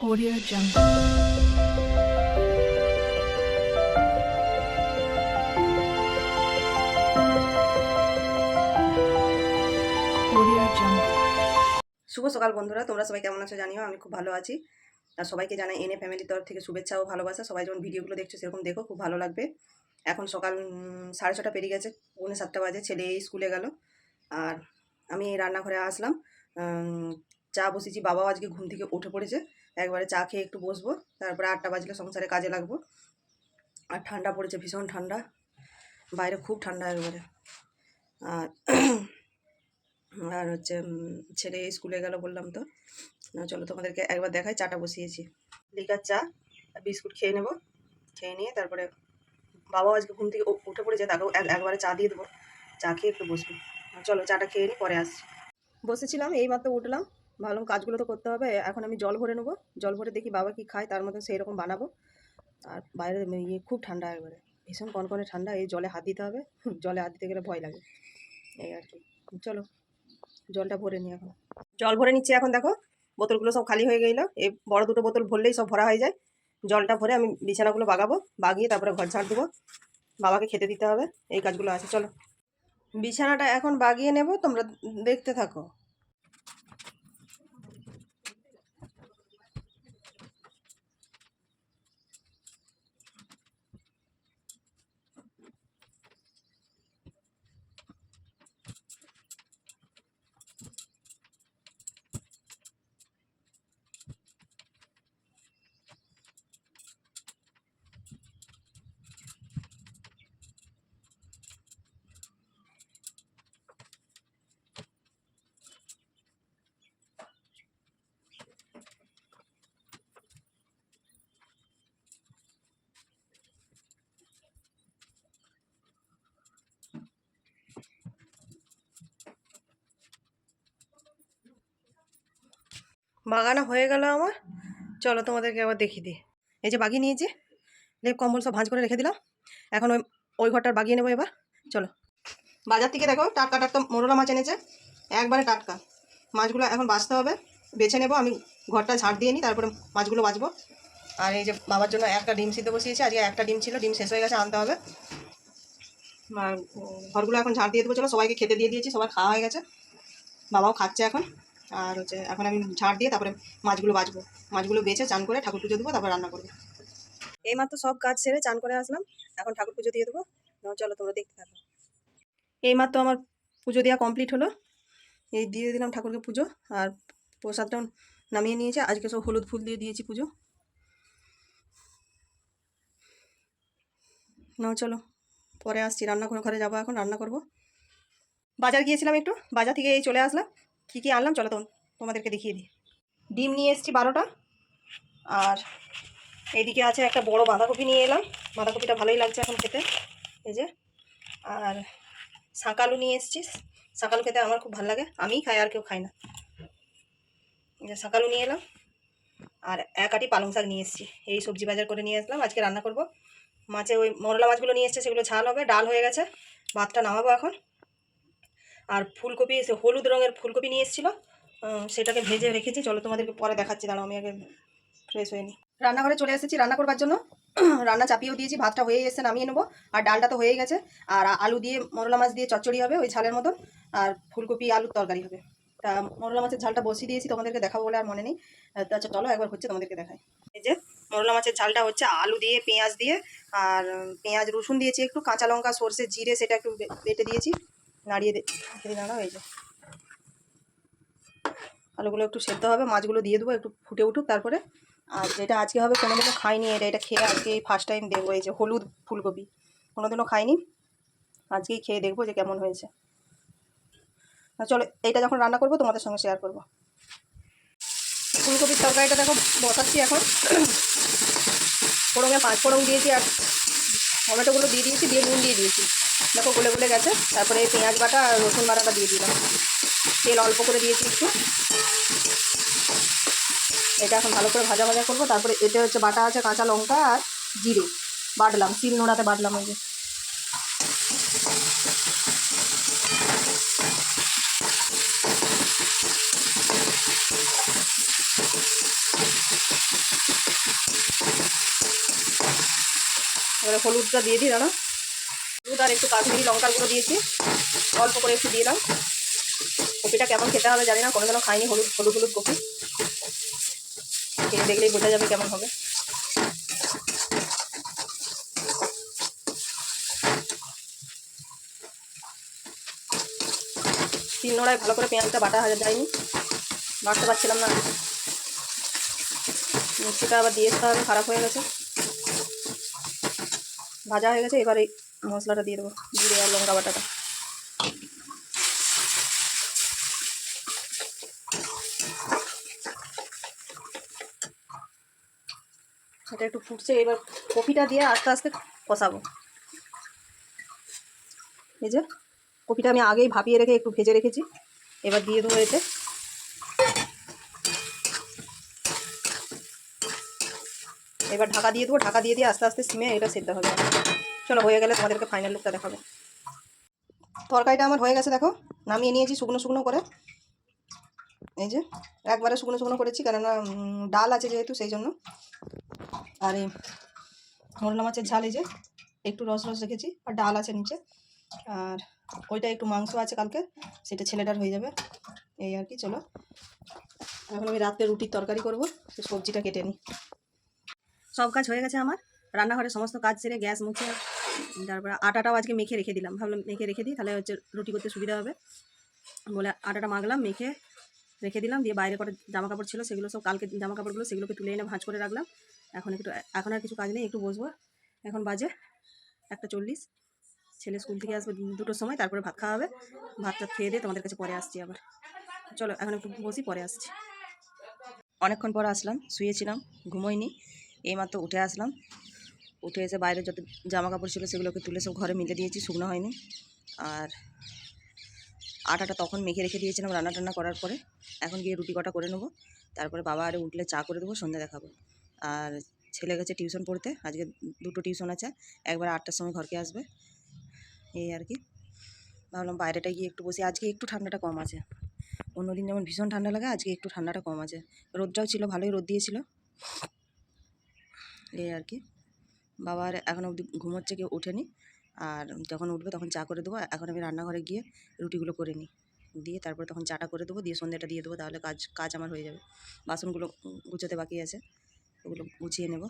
Audio Jungle. Audio Jungle. শুভ সকাল বন্ধুরা, তোমরা সবাই কেমন আছো জানিও। আমি খুব ভালো আছি। আর সবাইকে জানাই এনএ ফ্যামিলির তরফ থেকে শুভেচ্ছা ও ভালোবাসা। সবাই যখন ভিডিওগুলো দেখছো সেরকম দেখো, খুব ভালো লাগবে। এখন সকাল 6:30 পেরিয়ে গেছে, 6:45 বাজে। ছেলে স্কুলে গেল আর আমি এই রান্নাঘরে আসলাম। চা বসেছি, বাবাও আজকে ঘুম থেকে উঠে পড়েছে। একবারে চা খেয়ে একটু বসবো, তারপরে 8টা বাজলে সংসারে কাজে লাগবো। আর ঠান্ডা পড়েছে, ভীষণ ঠান্ডা, বাইরে খুব ঠান্ডা একবারে। আর আর হচ্ছে ছেলে স্কুলে গেল বললাম তো। চলো তোমাদেরকে একবার দেখাই। চাটা বসিয়েছি, লিকার চা, বিস্কুট খেয়ে নেব। খেয়ে নিয়ে তারপরে বাবাও আজকে ঘুম থেকে উঠে পড়েছে, তাকেও একবারে চা দিয়ে দেবো। চা খেয়ে একটু বসবো। চলো চাটা খেয়ে নিই, পরে আসছি। বসেছিলাম, এই মাত্র উঠলাম। ভাবলাম কাজগুলো তো করতে হবে। এখন আমি জল ভরে নেবো, জল ভরে দেখি বাবা কি খায়, তার মতো সেই রকম বানাবো। আর বাইরে খুব ঠান্ডা একবারে, ভীষণ কনকনে ঠান্ডা। এই জলে হাত দিতে হবে, জলে হাত দিতে গেলে ভয় লাগে, এই আর কি। চলো জলটা ভরে নিই। এখন জল ভরে নিচ্ছি। এখন দেখো বোতলগুলো সব খালি হয়ে গেল। এই বড় দুটো বোতল ভরলেই সব ভরা হয়ে যায়। জলটা ভরে আমি বিছানাগুলো বাগাবো, বাগিয়ে তারপরে ঘর ঝাড় দেবো, বাবাকে খেতে দিতে হবে। এই কাজগুলো আছে। চলো বিছানাটা এখন বাগিয়ে নেব, তোমরা দেখতে থাকো। বাগানো হয়ে গেল আমার। চলো তোমাদেরকে আবার দেখিয়ে দিই। এই যে বাগিয়ে নিয়েছি, লেপ কম্বল সব ভাঁজ করে রেখে দিলাম। এখন ওই ওই ঘরটার বাগিয়ে নেবো এবার। চলো বাজার থেকে দেখো টাটকা টাটকা মোরলা মাছ এনেছে, একবারে টাটকা। মাছগুলো এখন বাছতে হবে, বেছে নেবো। আমি ঘরটা ঝাড় দিয়ে নিই, তারপরে মাছগুলো বাছবো। আর এই যে বাবার জন্য একটা ডিম সিদ্ধ বসিয়েছি। আজকে একটা ডিম ছিল, ডিম শেষ হয়ে গেছে, আনতে হবে। আর ঘরগুলো এখন ঝাড় দিয়ে দেবো। চলো সবাইকে খেতে দিয়ে দিয়েছি, সবার খাওয়া হয়ে গেছে, বাবাও খাচ্ছে এখন। আর হচ্ছে এখন আমি ঝাড় দিয়ে তারপরে মাছগুলো বাছবো। মাছগুলো বেছে চান করে ঠাকুর পুজো দেবো, তারপর রান্না করবো। এইমাত্র সব কাজ সেরে চান করে আসলাম, এখন ঠাকুর পুজো দিয়ে দেবো। চলো তোমরা দেখতে থাকো। এইমাত্র আমার পুজো দেওয়া কমপ্লিট হলো, এই দিয়ে দিলাম ঠাকুরকে পুজো। আর প্রসাদটাও নামিয়ে নিয়েছে। আজকে সব হলুদ ফুল দিয়ে দিয়েছি পুজো। না চলো পরে আসছি, ঘরে যাবো, এখন রান্না করব। বাজার গিয়েছিলাম একটু, বাজার থেকে এই চলে আসলাম। কী কী আনলাম চলো তোমাদেরকে দেখিয়ে দিই। ডিম নিয়ে এসেছি 12টা। আর এইদিকে আছে একটা বড় বাঁধাকপি নিয়ে এলাম, বাঁধাকপিটা ভালোই লাগছে এখন খেতে, এই যে। আর শাঁকালু নিয়ে এসেছি, শাঁকালু খেতে আমার খুব ভালো লাগে, আমিই খাই, আর কেউ খায় না। এই যে শাঁকালু নিয়ে এলাম। আর এক আটি পালং শাক নিয়ে এসেছি। এই সবজি বাজার করে নিয়ে আসলাম, আজকে রান্না করব। মাছে ওই মরলা মাছগুলো নিয়ে এসছে, সেগুলো ঝাল হবে। ডাল হয়ে গেছে, ভাতটা নামাবো এখন। আর ফুলকপি, হলুদ রঙের ফুলকপি নিয়ে এসেছিলো, সেটাকে ভেজে রেখেছি। চলো তোমাদেরকে পরে দেখাচ্ছি, দাঁড়াও আমি আগে ফ্রেশ হয়ে নিই। রান্নাঘরে চলে এসেছি রান্না করবার জন্য। রান্না চাপিয়েও দিয়েছি, ভাতটা হয়ে এসে নামিয়ে নেবো। আর ডালটা তো হয়েই গেছে। আর আলু দিয়ে মরলা মাছ দিয়ে চচ্চড়ি হবে ওই ঝালের মতন। আর ফুলকপি আলুর তরকারি হবে। তা মরলা মাছের ঝালটা বসিয়ে দিয়েছি, তোমাদেরকে দেখাবো বলে আর মনে নেই। আচ্ছা চলো একবার হচ্ছে তোমাদেরকে দেখাই। এই যে মরলা মাছের ঝালটা হচ্ছে আলু দিয়ে, পেঁয়াজ দিয়ে। আর পেঁয়াজ রসুন দিয়েছি একটু, কাঁচা লঙ্কা সর্ষে জিরে সেটা একটু বেটে দিয়েছি, নাড়িয়ে দাঁড়াও। এই যে আলুগুলো একটু সেদ্ধ হবে, মাছগুলো দিয়ে দেবো, একটু ফুটে উঠুক তারপরে। আর যেটা আজকে হবে, কোনোদিনও খাইনি এটা খেয়ে আজকে ফার্স্ট টাইম দেখবো। এই যে হলুদ ফুলকপি, কোনোদিনও খাইনি, আজকেই খেয়ে দেখবো যে কেমন হয়েছে। চলো এইটা যখন রান্না করবো তোমাদের সঙ্গে শেয়ার করবো। ফুলকপির তরকারিটা দেখো বসাচ্ছি এখন। ফোড়নে 5 ফোড়ন দিয়েছি, আর টমেটোগুলো দিয়ে দিয়েছি, দিয়ে নুন দিয়ে দিয়েছি। দেখো গলে গলে গেছে। তারপরে পেঁয়াজ বাটা আর রসুন বাটাটা দিয়ে দিলাম, তেল অল্প করে দিয়েছি একটু। এটা এখন ভালো করে ভাজা ভাজা করবো। তারপরে এতে হচ্ছে বাটা আছে কাঁচা লঙ্কা আর জিরে, বাটলাম, শিল নোড়াতে বাটলাম। ওই যে এবারে হলুদটা দিয়ে দিই, দাঁড়া। হলুদ আর একটু কাশ্মীরি লঙ্কার গুঁড়ো দিয়েছি, অল্প করে একটু দিয়ে দিলাম। কপিটা কেমন খেতে হবে জানি না, কোনোদিনও খাইনি হলুদ হলুদ হলুদ কপি, খেয়ে দেখলেই বোঝা যাবে কেমন হবে। তিন নোড়ায় ভালো করে পেঁয়াজটা বাটা যায়নি, বাটতে পারছিলাম না, মিক্সিটা আবার দিয়ে আসতে হবে, খারাপ হয়ে গেছে। ভাজা হয়ে গেছে, এবার এই মশলাটা দিয়ে দেবো, জিরে আর লঙ্কা বাটাটা। এটা একটু ফুটছে, এবার কপিটা দিয়ে আস্তে আস্তে কষাবো। এই যে কপিটা আমি আগেই ভাপিয়ে রেখে একটু ভেজে রেখেছি, এবার দিয়ে দেবো এতে। এবার ঢাকা দিয়ে দেবো, ঢাকা দিয়ে দিয়ে আস্তে আস্তে সিমে এটা সেদ্ধ হবে। চলো, হয়ে গেলে তোমাদেরকে ফাইনাল লুকটা দেখাবো। তরকারিটা আমার হয়ে গেছে, দেখো নামিয়ে নিয়েছি শুকনো শুকনো করে। এই যে একবারে শুকনো শুকনো করেছি, কেননা ডাল আছে যেহেতু সেই জন্য। আর এই মোরলা মাছের ঝাল, এই যে একটু রস রস রেখেছি, আর ডাল আছে নিচে, আর ওইটা একটু মাংস আছে কালকে, সেটা ছেলেটার হয়ে যাবে। এই আর কি। চলো, এখন আমি রাত্রে রুটির তরকারি করবো, সবজিটা কেটে নিই। সব কাজ হয়ে গেছে আমার, রান্নাঘরে সমস্ত কাজ সেরে গ্যাস মুছে, তারপরে আটাটাও আজকে মেখে রেখে দিলাম, ভাবলাম মেখে রেখে দিই, তাহলে হচ্ছে রুটি করতে সুবিধা হবে বলে আটাটা মাখলাম, মেখে রেখে দিলাম। দিয়ে বাইরে কটা জামা কাপড় ছিল, সেগুলো সব কালকে জামা কাপড়গুলো সেগুলোকে তুলে এনে ভাঁজ করে রাখলাম। এখন আর কিছু কাজ নেই, একটু বসবো। এখন বাজে 1:40, ছেলে স্কুল থেকে আসবে 2টোর সময়, তারপরে ভাত খাওয়া হবে। ভাতটা খেয়ে দিয়ে তোমাদের কাছে পরে আসছি আবার। চলো এখন একটু বসি, পরে আসছি। অনেকক্ষণ পর আসলাম, শুয়েছিলাম, ঘুমোইনি, এইমাত্র উঠে আসলাম। উঠে এসে বাইরে যত জামা কাপড় ছিল সেগুলোকে তুলে সব ঘরে মিলে দিয়েছি, শুকনো হয়নি। আর আটাটা তখন মেখে রেখে দিয়েছিলাম রান্না টান্না করার পরে। এখন গিয়ে রুটি কটা করে নেবো, তারপরে বাবা আরে উঠলে চা করে দেবো, সন্ধ্যে দেখাবো। আর ছেলে গেছে টিউশন পড়তে, আজকে 2টো টিউশন আছে, একবার 8টার সময় ঘরকে আসবে। এই আর কি। ভাবলাম বাইরেটায় গিয়ে একটু বসি, আজকে একটু ঠান্ডাটা কম আছে। অন্যদিন যেমন ভীষণ ঠান্ডা লাগে, আজকে একটু ঠান্ডাটা কম আছে। রোদটাও ছিল, ভালোই রোদ দিয়েছিল। এই আর কি। বাবার এখন অবধি ঘুমোচ্ছে, কেউ ওঠেনি। আর যখন উঠবে তখন চা করে দেবো। এখন আমি রান্নাঘরে গিয়ে রুটিগুলো করে নিই, দিয়ে তারপরে তখন চাটা করে দেবো, দিয়ে সন্ধ্যেটা দিয়ে দেবো, তাহলে কাজ আমার হয়ে যাবে। বাসনগুলো গুছোতে বাকি আছে, ওগুলো গুছিয়ে নেব।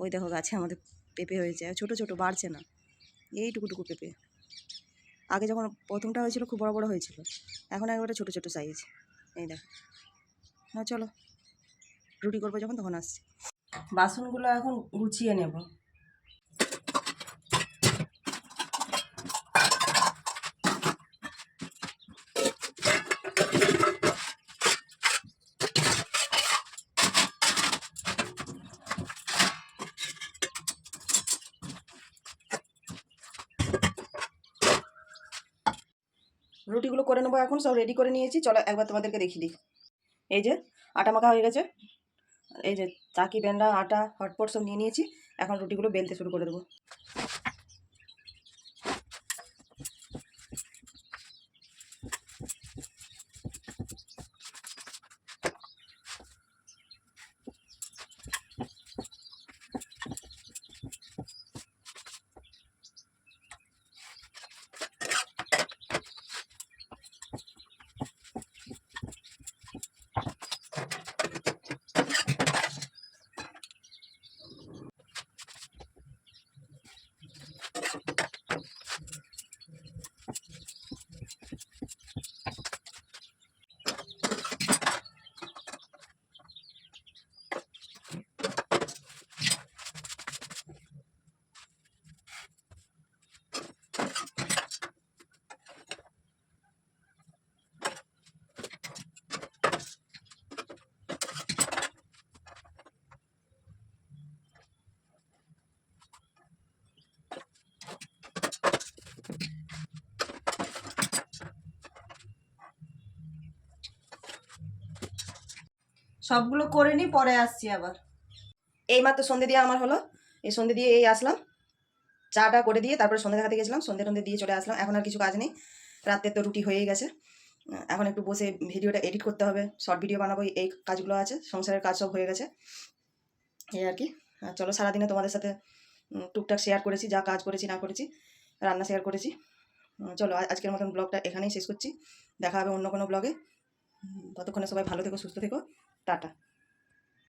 ওই দেখো গাছে আমাদের পেঁপে হয়েছে, ছোটো ছোটো, বাড়ছে না, এইটুকুটুকু পেঁপে। আগে যখন প্রথমটা হয়েছিল খুব বড় বড় হয়েছিল, এখন একবারে ছোটো ছোটো সাইজ। এই দেখো। হ্যাঁ চলো, রুটি করবো যখন তখন আসছি। বাসনগুলো এখন গুছিয়ে নেব। রুটিগুলো করে নেবো, এখন সব রেডি করে নিয়েছি। চলো একবার তোমাদেরকে দেখিয়ে দিই। এই যে আটা মাখা হয়ে গেছে, এই যে চাকি, ব্যান্ডা, আটা, হটপট সব নিয়ে নিয়েছি। এখন রুটিগুলো বেলতে শুরু করে দেবো। সবগুলো করে নিই, পরে আসছি আবার। এইমাত্র সন্ধে দিয়ে আমার হলো, এই সন্ধে দিয়ে এই আসলাম, চাটা করে দিয়ে তারপরে সন্ধে দেখাতে গেছিলাম, সন্ধে দিয়ে চলে আসলাম। এখন আর কিছু কাজ নেই, রাতের তো রুটি হয়েই গেছে। এখন একটু বসে ভিডিওটা এডিট করতে হবে, শর্ট ভিডিও বানাবো, এই কাজগুলো আছে, সংসারের কাজ সব হয়ে গেছে। এই আর কি। আর চলো সারাদিনে তোমাদের সাথে টুকটাক শেয়ার করেছি, যা কাজ করেছি না করেছি, রান্না শেয়ার করেছি। চলো আজকের মতন ব্লগটা এখানেই শেষ করছি। দেখা হবে অন্য কোনো ব্লগে। ততক্ষণে সবাই ভালো থেকো, সুস্থ থেকো। টাটা।